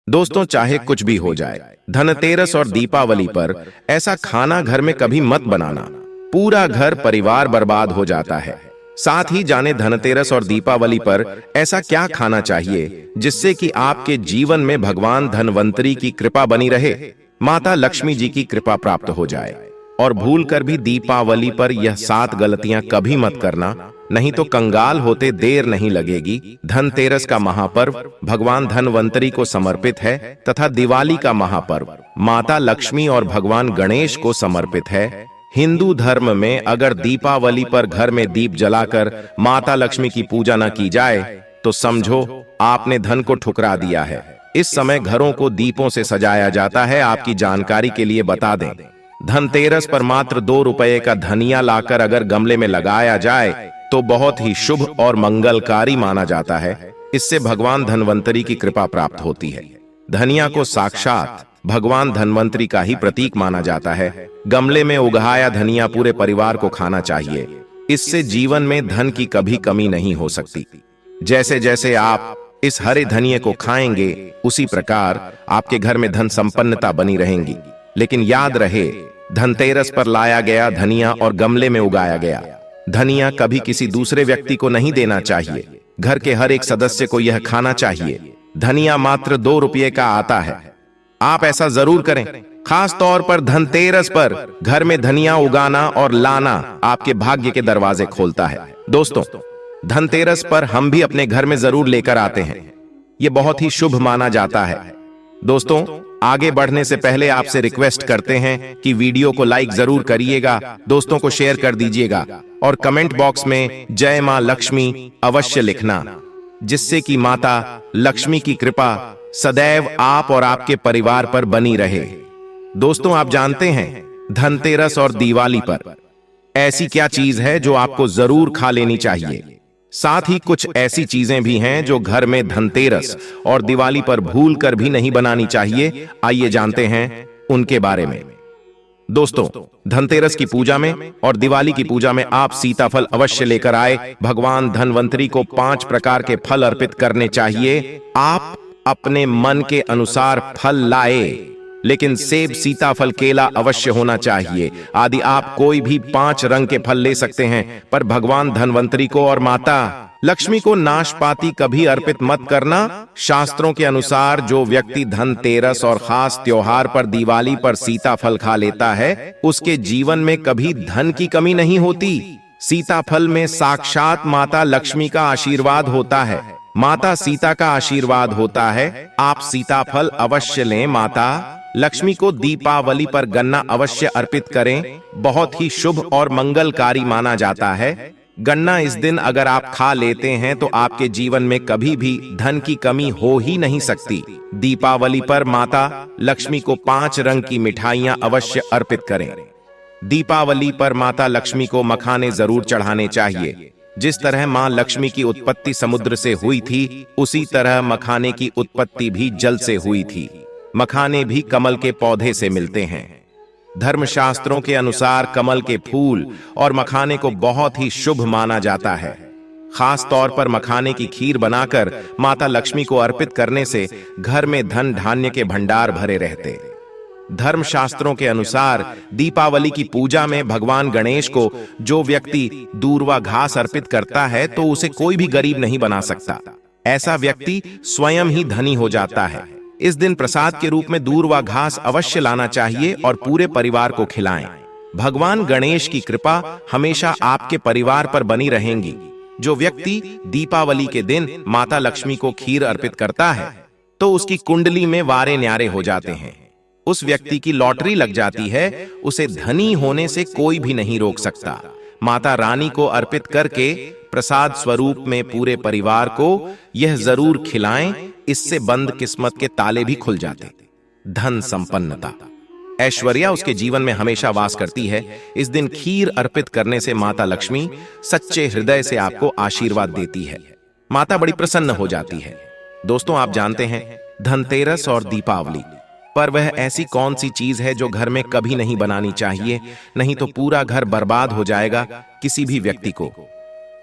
दोस्तों, चाहे कुछ भी हो जाए, धनतेरस और दीपावली पर ऐसा खाना घर में कभी मत बनाना। पूरा घर परिवार बर्बाद हो जाता है। साथ ही जाने धनतेरस और दीपावली पर ऐसा क्या खाना चाहिए जिससे कि आपके जीवन में भगवान धनवंतरी की कृपा बनी रहे, माता लक्ष्मी जी की कृपा प्राप्त हो जाए। और भूल कर भी दीपावली पर यह 7 गलतियां कभी मत करना, नहीं तो कंगाल होते देर नहीं लगेगी। धनतेरस का महापर्व भगवान धनवंतरी को समर्पित है तथा दिवाली का महापर्व माता लक्ष्मी और भगवान गणेश को समर्पित है। हिंदू धर्म में अगर दीपावली पर घर में दीप जलाकर माता लक्ष्मी की पूजा न की जाए तो समझो आपने धन को ठुकरा दिया है। इस समय घरों को दीपों से सजाया जाता है। आपकी जानकारी के लिए बता दें, धनतेरस पर मात्र 2 रुपए का धनिया लाकर अगर गमले में लगाया जाए तो बहुत ही शुभ और मंगलकारी माना जाता है। इससे भगवान धनवंतरी की कृपा प्राप्त होती है। धनिया को साक्षात भगवान धनवंतरी का ही प्रतीक माना जाता है। गमले में उगाया धनिया पूरे परिवार को खाना चाहिए। इससे जीवन में धन की कभी कमी नहीं हो सकती। जैसे जैसे आप इस हरे धनिये को खाएंगे उसी प्रकार आपके घर में धन संपन्नता बनी रहेंगी। लेकिन याद रहे, धनतेरस पर लाया गया धनिया और गमले में उगाया गया धनिया कभी किसी दूसरे व्यक्ति को नहीं देना चाहिए। घर के हर एक सदस्य को यह खाना चाहिए। धनिया मात्र 2 रुपये का आता है। आप ऐसा जरूर करें। खास तौर पर धनतेरस पर घर में धनिया उगाना और लाना आपके भाग्य के दरवाजे खोलता है। दोस्तों, धनतेरस पर हम भी अपने घर में जरूर लेकर आते हैं। यह बहुत ही शुभ माना जाता है। दोस्तों, आगे बढ़ने से पहले आपसे रिक्वेस्ट करते हैं कि वीडियो को लाइक जरूर करिएगा, दोस्तों को शेयर कर दीजिएगा और कमेंट बॉक्स में जय मां लक्ष्मी अवश्य लिखना, जिससे कि माता लक्ष्मी की कृपा सदैव आप और आपके परिवार पर बनी रहे। दोस्तों, आप जानते हैं धनतेरस और दिवाली पर ऐसी क्या चीज है जो आपको जरूर खा लेनी चाहिए। साथ ही कुछ ऐसी चीजें भी हैं जो घर में धनतेरस और दिवाली पर भूल कर भी नहीं बनानी चाहिए। आइए जानते हैं उनके बारे में। दोस्तों, धनतेरस की पूजा में और दिवाली की पूजा में आप सीताफल अवश्य लेकर आए। भगवान धनवंतरी को 5 प्रकार के फल अर्पित करने चाहिए। आप अपने मन के अनुसार फल लाए, लेकिन सेब, सीताफल, केला अवश्य होना चाहिए। आदि आप कोई भी 5 रंग के फल ले सकते हैं, पर भगवान धनवंतरी को और माता लक्ष्मी को नाशपाती कभी अर्पित मत करना। शास्त्रों के अनुसार जो व्यक्ति धनतेरस और खास त्योहार पर दिवाली पर सीताफल खा लेता है उसके जीवन में कभी धन की कमी नहीं होती। सीताफल में साक्षात माता लक्ष्मी का आशीर्वाद होता है। माता सीता का आशीर्वाद होता है। आप सीताफल अवश्य लें। माता लक्ष्मी को दीपावली पर गन्ना अवश्य अर्पित करें। बहुत ही शुभ और मंगलकारी माना जाता है। गन्ना इस दिन अगर आप खा लेते हैं तो आपके जीवन में कभी भी धन की कमी हो ही नहीं सकती। दीपावली पर माता लक्ष्मी को 5 रंग की मिठाइयां अवश्य अर्पित करें। दीपावली पर माता लक्ष्मी को मखाने जरूर चढ़ाने चाहिए। जिस तरह मां लक्ष्मी की उत्पत्ति समुद्र से हुई थी, उसी तरह मखाने की उत्पत्ति भी जल से हुई थी। मखाने भी कमल के पौधे से मिलते हैं। धर्मशास्त्रों के अनुसार कमल के फूल और मखाने को बहुत ही शुभ माना जाता है। खास तौर पर मखाने की खीर बनाकर माता लक्ष्मी को अर्पित करने से घर में धन धान्य के भंडार भरे रहते। धर्मशास्त्रों के अनुसार दीपावली की पूजा में भगवान गणेश को जो व्यक्ति दूर्वा घास अर्पित करता है तो उसे कोई भी गरीब नहीं बना सकता। ऐसा व्यक्ति स्वयं ही धनी हो जाता है। इस दिन प्रसाद के रूप में दूर्वा घास अवश्य लाना चाहिए और पूरे परिवार को खिलाएं। भगवान गणेश की कृपा हमेशा आपके परिवार पर बनी रहेगी। जो व्यक्ति दीपावली के दिन माता लक्ष्मी को खीर अर्पित करता है तो उसकी कुंडली में वारे न्यारे हो जाते हैं। उस व्यक्ति की लॉटरी लग जाती है। उसे धनी होने से कोई भी नहीं रोक सकता। माता रानी को अर्पित करके प्रसाद स्वरूप में पूरे परिवार को यह जरूर खिलाएं। इससे बंद किस्मत के ताले भी खुल जाते। धन संपन्नता, ऐश्वर्य उसके जीवन में हमेशा वास करती है। इस दिन खीर अर्पित करने से माता लक्ष्मी सच्चे हृदय से आपको आशीर्वाद देती है। माता बड़ी प्रसन्न हो जाती है। दोस्तों, आप जानते हैं धनतेरस और दीपावली पर वह ऐसी कौन सी चीज है जो घर में कभी नहीं बनानी चाहिए, नहीं तो पूरा घर बर्बाद हो जाएगा। किसी भी व्यक्ति को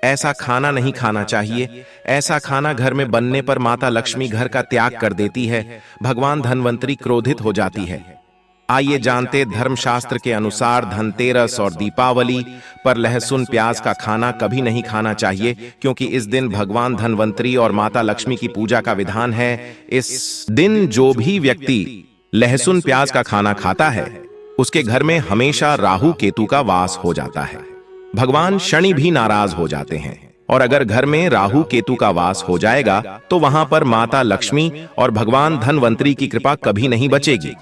ऐसा खाना नहीं खाना चाहिए। ऐसा खाना घर में बनने पर माता लक्ष्मी घर का त्याग कर देती है, भगवान धनवंतरी क्रोधित हो जाती है। आइए जानते धर्मशास्त्र के अनुसार धनतेरस और दीपावली पर लहसुन प्याज का खाना कभी नहीं खाना चाहिए, क्योंकि इस दिन भगवान धनवंतरी और माता लक्ष्मी की पूजा का विधान है। इस दिन जो भी व्यक्ति लहसुन प्याज का खाना खाता है उसके घर में हमेशा राहु केतु का वास हो जाता है। भगवान शनि भी नाराज हो जाते हैं, और अगर घर में राहु केतु का वास हो जाएगा तो वहां पर माता लक्ष्मी और भगवान धनवंतरी की कृपा कभी नहीं बचेगी।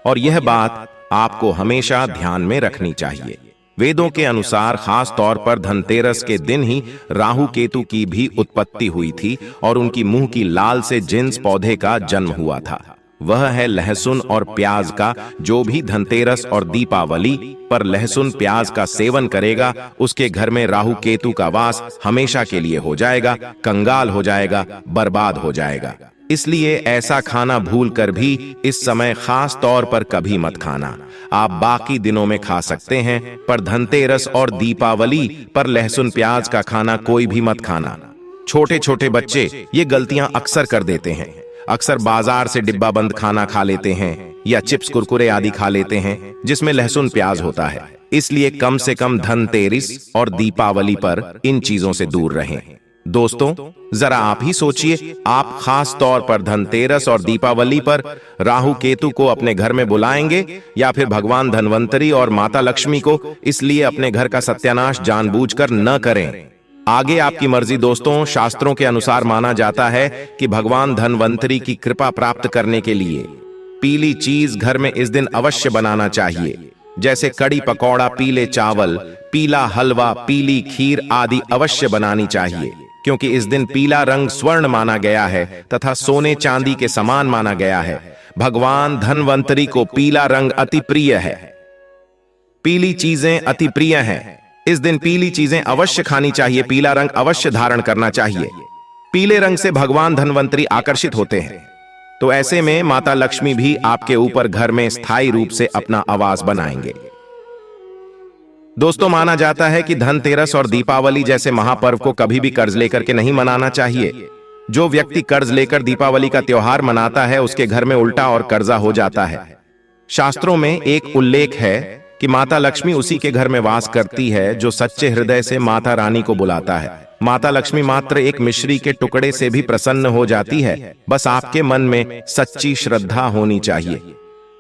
और यह बात आपको हमेशा ध्यान में रखनी चाहिए। वेदों के अनुसार खास तौर पर धनतेरस के दिन ही राहु केतु की भी उत्पत्ति हुई थी और उनकी मुंह की लाल से जिन्स पौधे का जन्म हुआ था, वह है लहसुन और प्याज का। जो भी धनतेरस और दीपावली पर लहसुन प्याज का सेवन करेगा उसके घर में राहु केतु का वास हमेशा के लिए हो जाएगा, कंगाल हो जाएगा, बर्बाद हो जाएगा। इसलिए ऐसा खाना भूल कर भी इस समय खास तौर पर कभी मत खाना। आप बाकी दिनों में खा सकते हैं, पर धनतेरस और दीपावली पर लहसुन प्याज का खाना कोई भी मत खाना। छोटे छोटे बच्चे ये गलतियां अक्सर कर देते हैं। अक्सर बाजार से डिब्बा बंद खाना खा लेते हैं या चिप्स कुरकुरे आदि खा लेते हैं जिसमें लहसुन प्याज होता है। इसलिए कम से कम धनतेरस और दीपावली पर इन चीजों से दूर रहें। दोस्तों, जरा आप ही सोचिए, आप खास तौर पर धनतेरस और दीपावली पर राहु केतु को अपने घर में बुलाएंगे या फिर भगवान धनवंतरी और माता लक्ष्मी को? इसलिए अपने घर का सत्यानाश जानबूझकर न करें। आगे आपकी मर्जी। दोस्तों, शास्त्रों के अनुसार माना जाता है कि भगवान धनवंतरी की कृपा प्राप्त करने के लिए पीली चीज घर में इस दिन अवश्य बनाना चाहिए, जैसे कड़ी पकौड़ा, पीले चावल, पीला हलवा, पीली खीर आदि अवश्य बनानी चाहिए, क्योंकि इस दिन पीला रंग स्वर्ण माना गया है तथा सोने चांदी के समान माना गया है। भगवान धनवंतरी को पीला रंग अति प्रिय है, पीली चीजें अति प्रिय हैं। इस दिन पीली चीजें अवश्य खानी चाहिए, पीला रंग अवश्य धारण करना चाहिए। पीले रंग से भगवान धनवंतरी आकर्षित होते हैं, तो ऐसे में माता लक्ष्मी भी आपके ऊपर घर में स्थायी रूप से अपना आवास बनाएंगे। दोस्तों, माना जाता है कि धनतेरस और दीपावली जैसे महापर्व को कभी भी कर्ज लेकर के नहीं मनाना चाहिए। जो व्यक्ति कर्ज लेकर दीपावली का त्योहार मनाता है उसके घर में उल्टा और कर्जा हो जाता है। शास्त्रों में एक उल्लेख है कि माता लक्ष्मी उसी के घर में वास करती है जो सच्चे हृदय से माता रानी को बुलाता है। माता लक्ष्मी मात्र एक मिश्री के टुकड़े से भी प्रसन्न हो जाती है, बस आपके मन में सच्ची श्रद्धा होनी चाहिए।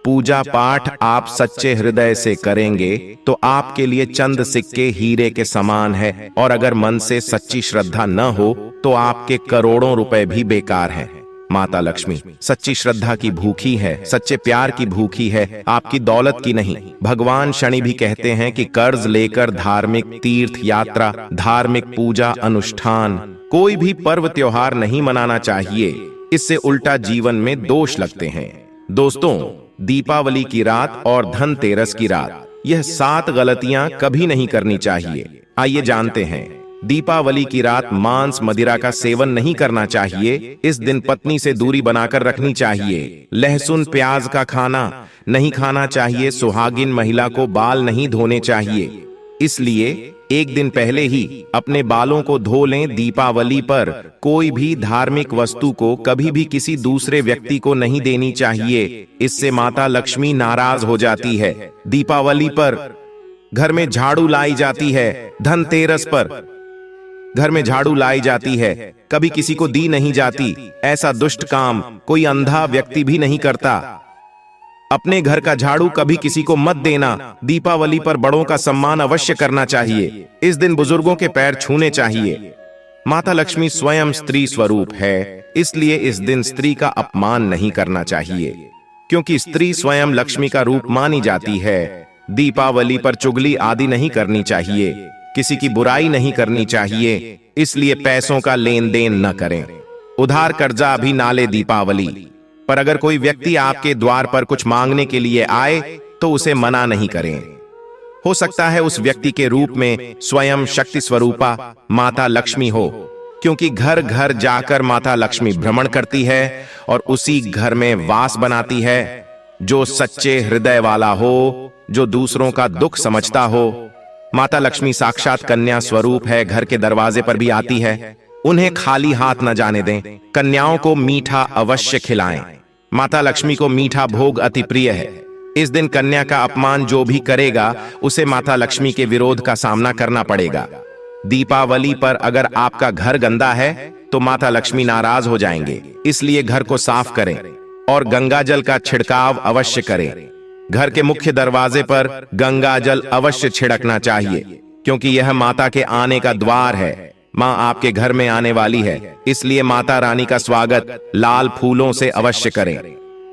पूजा पाठ आप सच्चे हृदय से करेंगे तो आपके लिए चंद सिक्के हीरे के समान है, और अगर मन से सच्ची श्रद्धा न हो तो आपके करोड़ों रुपए भी बेकार हैं। माता लक्ष्मी सच्ची श्रद्धा की भूखी है, सच्चे प्यार की भूखी है, आपकी दौलत की नहीं। भगवान शनि भी कहते हैं कि कर्ज लेकर धार्मिक तीर्थ यात्रा, धार्मिक पूजा अनुष्ठान, कोई भी पर्व त्योहार नहीं मनाना चाहिए, इससे उल्टा जीवन में दोष लगते हैं। दोस्तों, दीपावली की रात और धनतेरस की रात, यह 7 गलतियां कभी नहीं करनी चाहिए। आइए जानते हैं। दीपावली की रात मांस मदिरा का सेवन नहीं करना चाहिए। इस दिन पत्नी से दूरी बनाकर रखनी चाहिए। लहसुन प्याज का खाना नहीं खाना चाहिए। सुहागिन महिला को बाल नहीं धोने चाहिए, इसलिए एक दिन पहले ही अपने बालों को धो लें। दीपावली पर कोई भी धार्मिक वस्तु को कभी भी किसी दूसरे व्यक्ति को नहीं देनी चाहिए, इससे माता लक्ष्मी नाराज हो जाती है। दीपावली पर घर में झाड़ू लाई जाती है। धनतेरस पर घर में झाड़ू लाई जाती है, कभी किसी को दी नहीं जाती। ऐसा दुष्ट काम कोई अंधा व्यक्ति भी नहीं करता। अपने घर का झाड़ू कभी किसी को मत देना। दीपावली पर बड़ों का सम्मान अवश्य करना चाहिए। इस दिन बुजुर्गों के पैर छूने चाहिए। माता लक्ष्मी स्वयं स्त्री स्वरूप है, इसलिए इस दिन स्त्री का अपमान नहीं करना चाहिए, क्योंकि स्त्री स्वयं लक्ष्मी का रूप मानी जाती है। दीपावली पर चुगली आदि नहीं करनी चाहिए, किसी की बुराई नहीं करनी चाहिए, इसलिए पैसों का लेन देन न करें। उधार कर्जा भी ना ले। दीपावली पर अगर कोई व्यक्ति आपके द्वार पर कुछ मांगने के लिए आए तो उसे मना नहीं करें। हो सकता है उस व्यक्ति के रूप में स्वयं शक्ति स्वरूपा माता लक्ष्मी हो, क्योंकि घर घर जाकर माता लक्ष्मी भ्रमण करती है और उसी घर में वास बनाती है। जो सच्चे हृदय वाला हो, जो दूसरों का दुख समझता हो, माता लक्ष्मी साक्षात कन्या स्वरूप है, घर के दरवाजे पर भी आती है। उन्हें खाली हाथ न जाने दें। कन्याओं को मीठा अवश्य खिलाएं। माता लक्ष्मी को मीठा भोग अति प्रिय है। इस दिन कन्या का अपमान जो भी करेगा उसे माता लक्ष्मी के विरोध का सामना करना पड़ेगा। दीपावली पर अगर आपका घर गंदा है तो माता लक्ष्मी नाराज हो जाएंगे, इसलिए घर को साफ करें और गंगा जल का छिड़काव अवश्य करें। घर के मुख्य दरवाजे पर गंगा जल अवश्य छिड़कना चाहिए, क्योंकि यह माता के आने का द्वार है। मां आपके घर में आने वाली है, इसलिए माता रानी का स्वागत लाल फूलों से अवश्य करें।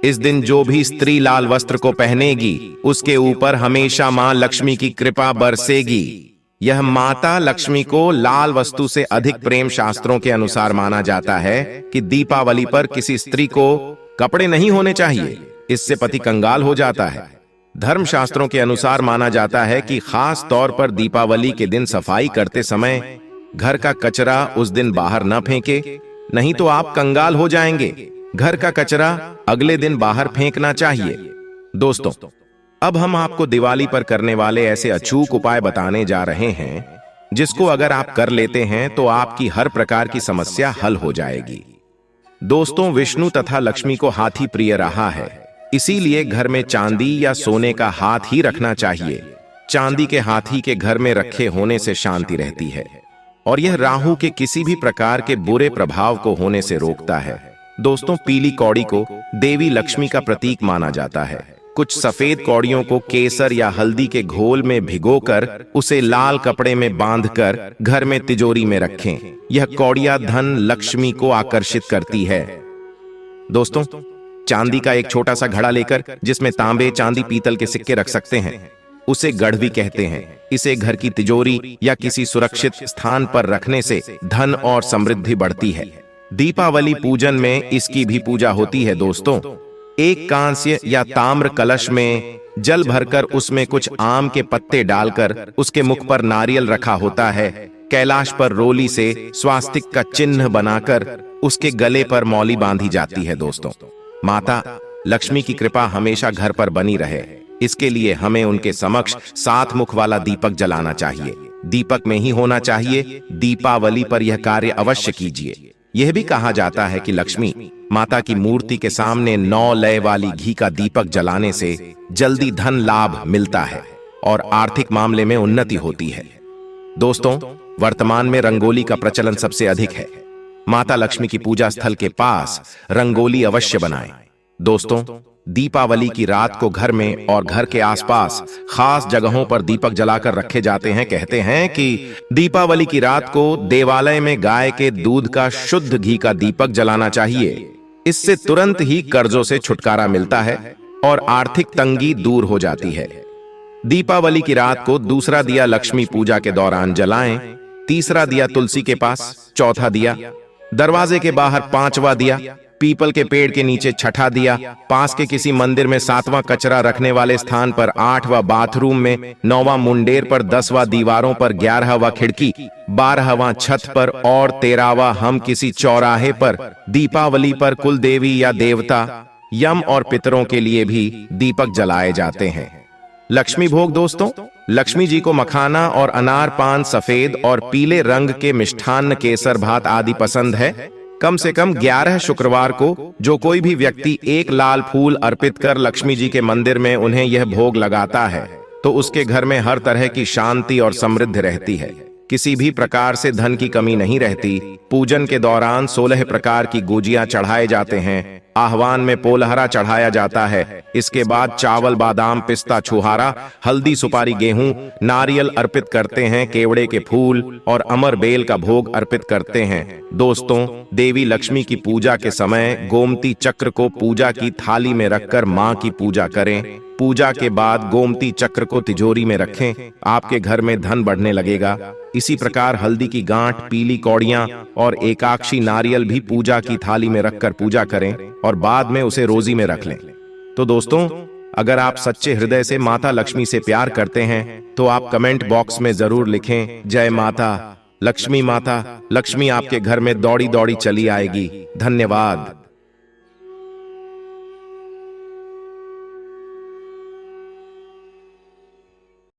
इस दिन जो भी स्त्री लाल वस्त्र को पहनेगी उसके ऊपर हमेशा मां लक्ष्मी की कृपा बरसेगी। यह माता लक्ष्मी को लाल वस्तु से अधिक प्रेम शास्त्रों के अनुसार माना जाता है कि दीपावली पर किसी स्त्री को कपड़े नहीं होने चाहिए, इससे पति कंगाल हो जाता है। धर्म शास्त्रों के अनुसार माना जाता है कि खास तौर पर दीपावली के दिन सफाई करते समय घर का कचरा उस दिन बाहर न फेंके, नहीं तो आप कंगाल हो जाएंगे। घर का कचरा अगले दिन बाहर फेंकना चाहिए। दोस्तों, अब हम आपको दिवाली पर करने वाले ऐसे अचूक उपाय बताने जा रहे हैं जिसको अगर आप कर लेते हैं तो आपकी हर प्रकार की समस्या हल हो जाएगी। दोस्तों, विष्णु तथा लक्ष्मी को हाथी प्रिय रहा है, इसीलिए घर में चांदी या सोने का हाथ ही रखना चाहिए। चांदी के हाथी के घर में रखे होने से शांति रहती है और यह राहु के किसी भी प्रकार के बुरे प्रभाव को होने से रोकता है। दोस्तों, पीली कौड़ी को देवी लक्ष्मी का प्रतीक माना जाता है। कुछ सफेद कौड़ियों को केसर या हल्दी के घोल में भिगोकर उसे लाल कपड़े में बांधकर घर में तिजोरी में रखें। यह कौड़ियां धन लक्ष्मी को आकर्षित करती है। दोस्तों, चांदी का एक छोटा सा घड़ा लेकर जिसमें तांबे, चांदी, पीतल के सिक्के रख सकते हैं, उसे गढ़ भी कहते हैं। इसे घर की तिजोरी या किसी सुरक्षित स्थान पर रखने से धन और समृद्धि बढ़ती है। दीपावली पूजन में इसकी भी पूजा होती है। दोस्तों, एक कांस्य या ताम्र कलश में जल भरकर उसमें कुछ आम के पत्ते डालकर उसके मुख पर नारियल रखा होता है। कैलाश पर रोली से स्वास्तिक का चिन्ह बनाकर उसके गले पर मौली बांधी जाती है। दोस्तों, माता लक्ष्मी की कृपा हमेशा घर पर बनी रहे, इसके लिए हमें उनके समक्ष 7 मुख वाला दीपक जलाना चाहिए। दीपक में ही होना चाहिए। दीपावली पर यह कार्य अवश्य कीजिए। यह भी कहा जाता है कि लक्ष्मी माता की मूर्ति के सामने 9 लय वाली घी का दीपक जलाने से जल्दी धन लाभ मिलता है और आर्थिक मामले में उन्नति होती है। दोस्तों, वर्तमान में रंगोली का प्रचलन सबसे अधिक है। माता लक्ष्मी की पूजा स्थल के पास रंगोली अवश्य बनाएं। दोस्तों, दीपावली की रात को घर में और घर के आसपास खास जगहों पर दीपक जलाकर रखे जाते हैं। कहते हैं कि दीपावली की रात को देवालय में गाय के दूध का शुद्ध घी का दीपक जलाना चाहिए। इससे तुरंत ही कर्जों से छुटकारा मिलता है और आर्थिक तंगी दूर हो जाती है। दीपावली की रात को दूसरा दिया लक्ष्मी पूजा के दौरान जलाएं, तीसरा दिया तुलसी के पास, चौथा दिया दरवाजे के बाहर, 5वां दिया पीपल के पेड़ के नीचे, छठा दिया पास के किसी मंदिर में, 7वां कचरा रखने वाले स्थान पर, 8वां बाथरूम में, 9वां मुंडेर पर, 10वां दीवारों पर, 11वां खिड़की, 12वां छत पर और 13वां हम किसी चौराहे पर। दीपावली पर कुल देवी या देवता, यम और पितरों के लिए भी दीपक जलाए जाते हैं। लक्ष्मी भोग। दोस्तों, लक्ष्मी जी को मखाना और अनार, पान, सफेद और पीले रंग के मिष्ठान्न, केसर, भात आदि पसंद है। कम से कम 11 शुक्रवार को जो कोई भी व्यक्ति एक लाल फूल अर्पित कर लक्ष्मी जी के मंदिर में उन्हें यह भोग लगाता है तो उसके घर में हर तरह की शांति और समृद्धि रहती है। किसी भी प्रकार से धन की कमी नहीं रहती। पूजन के दौरान 16 प्रकार की गुजिया चढ़ाए जाते हैं। आह्वान में पोलहरा चढ़ाया जाता है। इसके बाद चावल, बादाम, पिस्ता, छुहारा, हल्दी, सुपारी, गेहूं, नारियल अर्पित करते हैं। केवड़े के फूल और अमर बेल का भोग अर्पित करते हैं। दोस्तों, देवी लक्ष्मी की पूजा के समय गोमती चक्र को पूजा की थाली में रखकर मां की पूजा करें। पूजा के बाद गोमती चक्र को तिजोरी में रखें। आपके घर में धन बढ़ने लगेगा। इसी प्रकार हल्दी की गांठ, पीली कौड़ियां और एकाक्षी नारियल भी पूजा की थाली में रखकर पूजा करें और बाद में उसे रोजी में रख लें। तो दोस्तों, अगर आप सच्चे हृदय से माता लक्ष्मी से प्यार करते हैं तो आप कमेंट बॉक्स में जरूर लिखें, जय माता लक्ष्मी। माता लक्ष्मी आपके घर में दौड़ी दौड़ी चली आएगी। धन्यवाद।